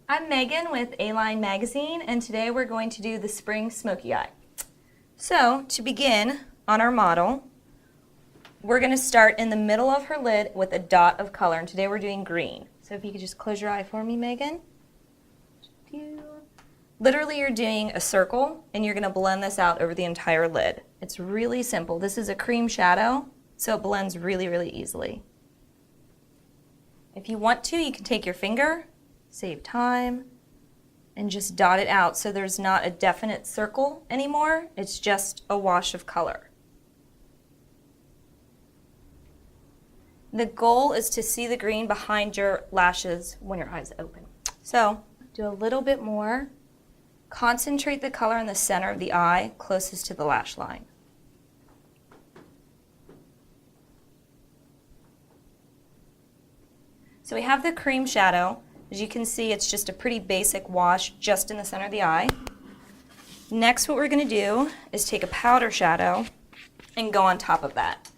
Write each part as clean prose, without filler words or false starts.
I'm Megan with A-Line Magazine, and today we're going to do the spring smoky eye. So, to begin on our model, we're going to start in the middle of her lid with a dot of color, and today we're doing green. So if you could just close your eye for me, Megan. Literally, you're doing a circle, and you're going to blend this out over the entire lid. It's really simple. This is a cream shadow, so it blends really, really easily. If you want to, you can take your finger, save time, and just dot it out so there's not a definite circle anymore. It's just a wash of color. The goal is to see the green behind your lashes when your eyes open. So, do a little bit more. Concentrate the color in the center of the eye, closest to the lash line. So we have the cream shadow. As you can see, it's just a pretty basic wash just in the center of the eye. Next, what we're going to do is take a powder shadow and go on top of that.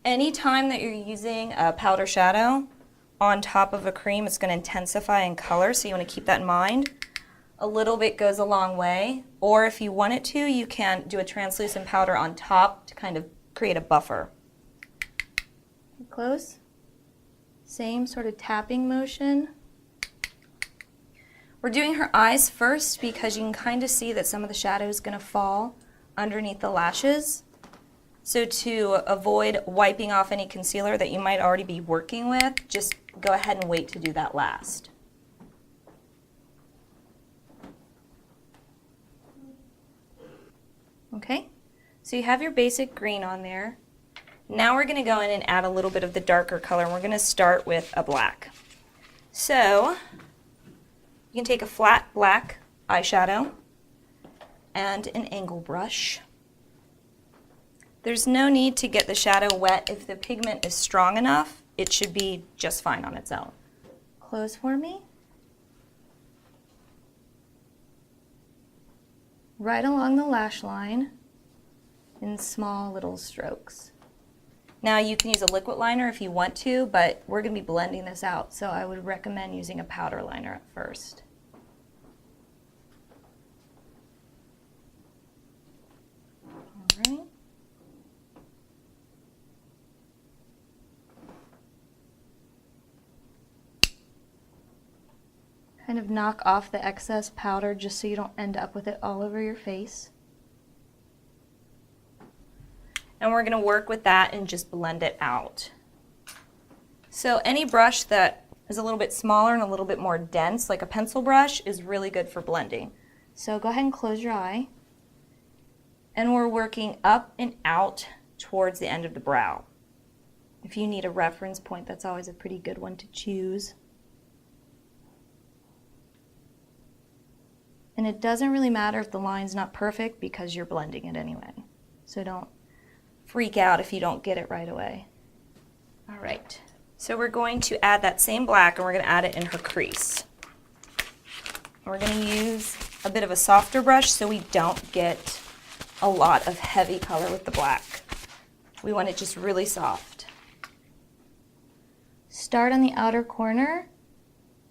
Anytime that you're using a powder shadow on top of a cream, it's going to intensify in color, so you want to keep that in mind. A little bit goes a long way, or if you want it to, you can do a translucent powder on top to kind of create a buffer. Close. Same sort of tapping motion. We're doing her eyes first because you can kind of see that some of the shadow is going to fall underneath the lashes. So to avoid wiping off any concealer that you might already be working with, just go ahead and wait to do that last. Okay, so you have your basic green on there. Now we're going to go in and add a little bit of the darker color, and we're going to start with a black. So you can take a flat black eyeshadow and an angle brush. There's no need to get the shadow wet. If the pigment is strong enough, it should be just fine on its own. Close for me. Right along the lash line in small little strokes. Now you can use a liquid liner if you want to, but we're going to be blending this out, so I would recommend using a powder liner at first. All right. Kind of knock off the excess powder just so you don't end up with it all over your face. And we're going to work with that and just blend it out. So any brush that is a little bit smaller and a little bit more dense, like a pencil brush, is really good for blending. So go ahead and close your eye. And we're working up and out towards the end of the brow. If you need a reference point, that's always a pretty good one to choose. And it doesn't really matter if the line's not perfect because you're blending it anyway. So don't freak out if you don't get it right away. All right, so we're going to add that same black and we're going to add it in her crease. We're going to use a bit of a softer brush so we don't get a lot of heavy color with the black. We want it just really soft. Start on the outer corner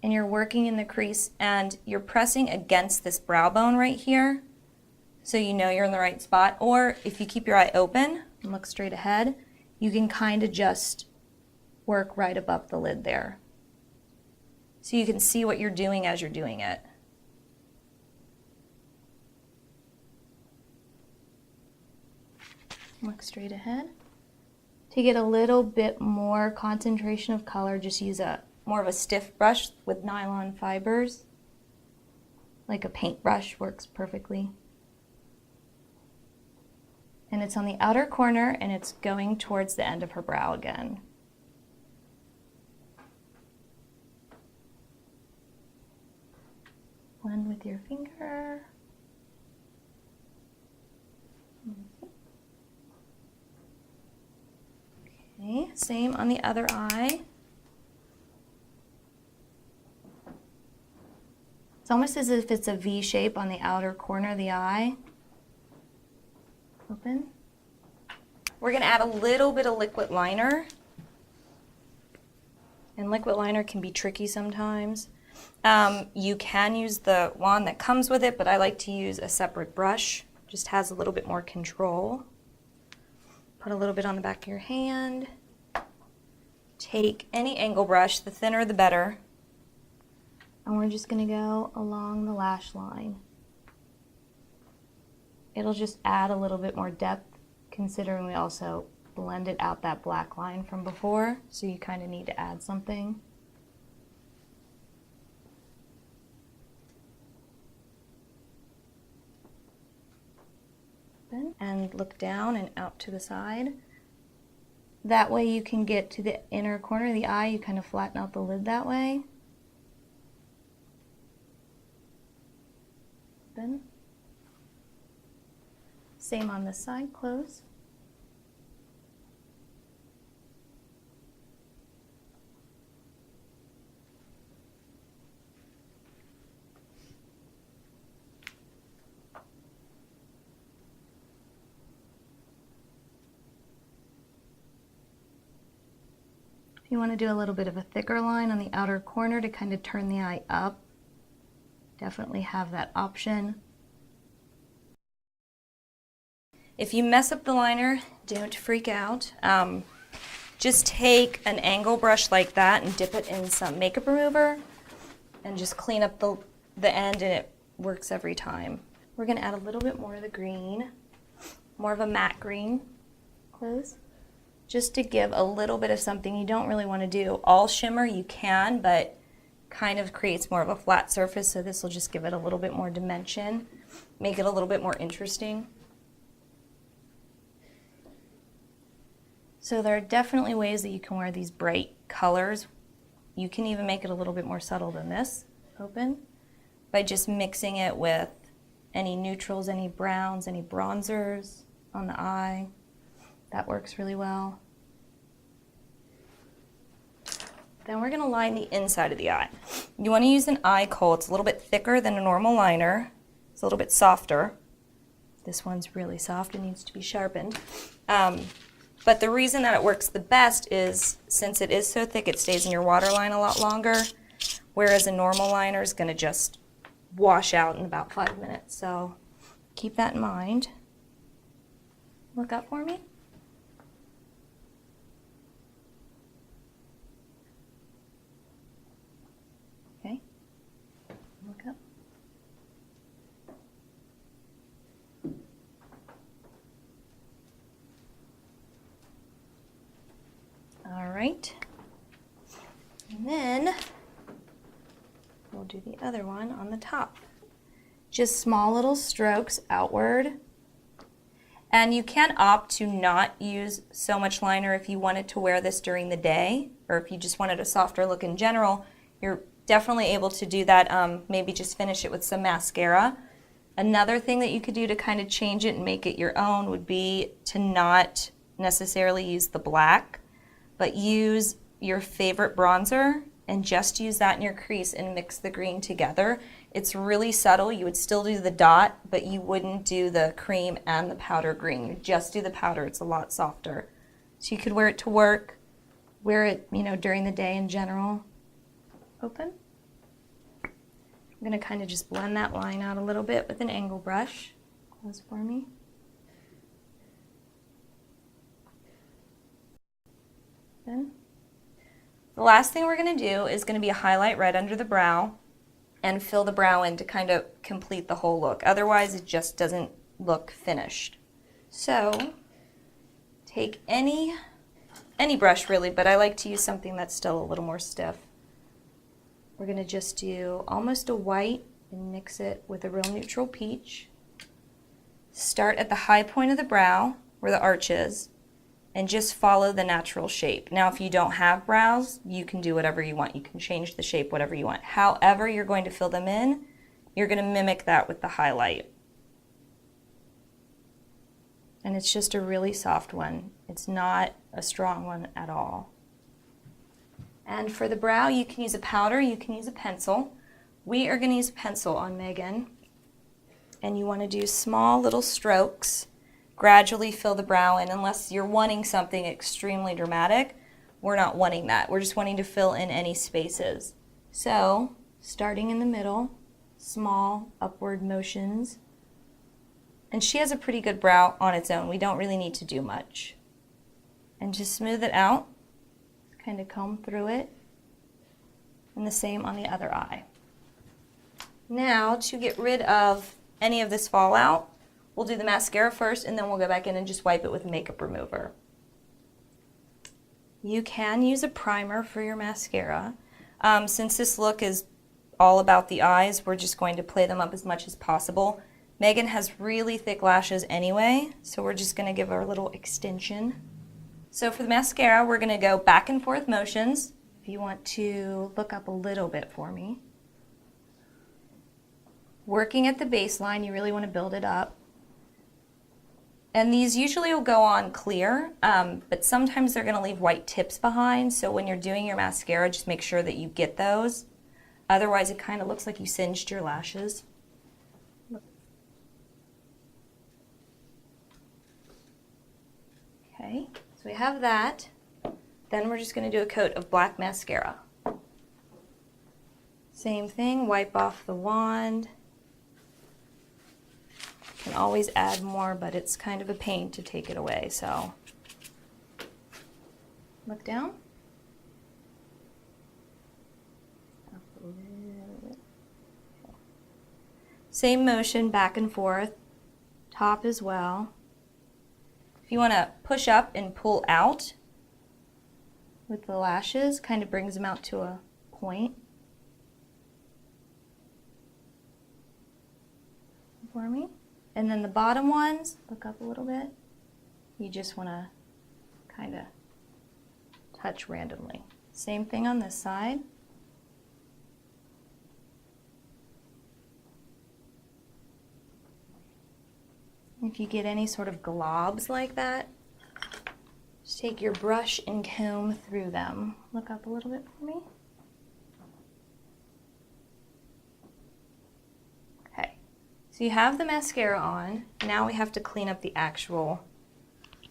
and you're working in the crease and you're pressing against this brow bone right here so you know you're in the right spot. Or if you keep your eye open and look straight ahead, you can kind of just work right above the lid there. So you can see what you're doing as you're doing it. Look straight ahead. To get a little bit more concentration of color, just use more of a stiff brush with nylon fibers. Like a paintbrush works perfectly. And it's on the outer corner and it's going towards the end of her brow again. Blend with your finger. Okay, same on the other eye. It's almost as if it's a V shape on the outer corner of the eye. Open. We're going to add a little bit of liquid liner. And liquid liner can be tricky sometimes. You can use the wand that comes with it, but I like to use a separate brush. Just has a little bit more control. Put a little bit on the back of your hand. Take any angle brush, the thinner the better. And we're just going to go along the lash line. It'll just add a little bit more depth, considering we also blended out that black line from before, so you kind of need to add something. And look down and out to the side. That way you can get to the inner corner of the eye. You kind of flatten out the lid that way. Open. Same on this side, close. You want to do a little bit of a thicker line on the outer corner to kind of turn the eye up. Definitely have that option. If you mess up the liner, don't freak out. Just take an angle brush like that and dip it in some makeup remover and just clean up the end, and it works every time. We're going to add a little bit more of the green, more of a matte green. Close. Just to give a little bit of something. You don't really want to do all shimmer. You can, but kind of creates more of a flat surface, so this will just give it a little bit more dimension, make it a little bit more interesting. So there are definitely ways that you can wear these bright colors. You can even make it a little bit more subtle than this, open, by just mixing it with any neutrals, any browns, any bronzers on the eye. That works really well. Then we're going to line the inside of the eye. You want to use an eye kohl. It's a little bit thicker than a normal liner. It's a little bit softer. This one's really soft and needs to be sharpened. But the reason that it works the best is since it is so thick, it stays in your waterline a lot longer, whereas a normal liner is going to just wash out in about 5 minutes. So keep that in mind. Look up for me. Okay. Look up. All right. And then we'll do the other one on the top. Just small little strokes outward. And you can opt to not use so much liner if you wanted to wear this during the day, or if you just wanted a softer look in general. You're definitely able to do that. Maybe just finish it with some mascara. Another thing that you could do to kind of change it and make it your own would be to not necessarily use the black, but use your favorite bronzer and just use that in your crease and mix the green together. It's really subtle. You would still do the dot, but you wouldn't do the cream and the powder green. You just do the powder. It's a lot softer. So you could wear it to work, wear it, during the day in general. Open. I'm going to kind of just blend that line out a little bit with an angle brush. Close for me. Then the last thing we're going to do is going to be a highlight right under the brow and fill the brow in to kind of complete the whole look. Otherwise, it just doesn't look finished. So take any brush really, but I like to use something that's still a little more stiff. We're going to just do almost a white and mix it with a real neutral peach. Start at the high point of the brow where the arch is and just follow the natural shape. Now, if you don't have brows, you can do whatever you want. You can change the shape whatever you want. However you're going to fill them in, you're going to mimic that with the highlight. And it's just a really soft one. It's not a strong one at all. And for the brow, you can use a powder, you can use a pencil. We are going to use a pencil on Megan. And you want to do small little strokes. Gradually fill the brow in, unless you're wanting something extremely dramatic. We're not wanting that. We're just wanting to fill in any spaces. So starting in the middle, small upward motions. And she has a pretty good brow on its own. We don't really need to do much. And just smooth it out, kind of comb through it. And the same on the other eye. Now, to get rid of any of this fallout, we'll do the mascara first, and then we'll go back in and just wipe it with makeup remover. You can use a primer for your mascara. Since this look is all about the eyes, we're just going to play them up as much as possible. Megan has really thick lashes anyway, so we're just going to give her a little extension. So for the mascara, we're going to go back and forth motions. If you want to look up a little bit for me. Working at the baseline, you really want to build it up. And these usually will go on clear, but sometimes they're going to leave white tips behind, so when you're doing your mascara, just make sure that you get those. Otherwise, it kind of looks like you singed your lashes. Okay, so we have that. Then we're just going to do a coat of black mascara. Same thing, wipe off the wand. Can always add more, but it's kind of a pain to take it away, so look down. Up a little bit. Okay. Same motion, back and forth, top as well. If you want to push up and pull out with the lashes, kind of brings them out to a point. For me. And then the bottom ones, look up a little bit. You just want to kind of touch randomly. Same thing on this side. If you get any sort of globs like that, just take your brush and comb through them. Look up a little bit for me. Okay, so you have the mascara on. Now we have to clean up the actual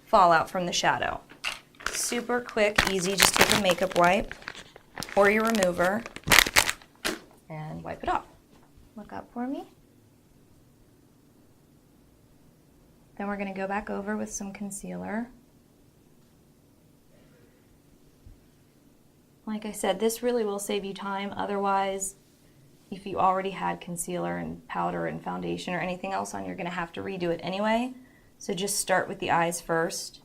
fallout from the shadow. Super quick, easy, just take a makeup wipe or your remover and wipe it off. Look up for me. Then we're going to go back over with some concealer. Like I said, this really will save you time. Otherwise, if you already had concealer and powder and foundation or anything else on, you're going to have to redo it anyway. So just start with the eyes first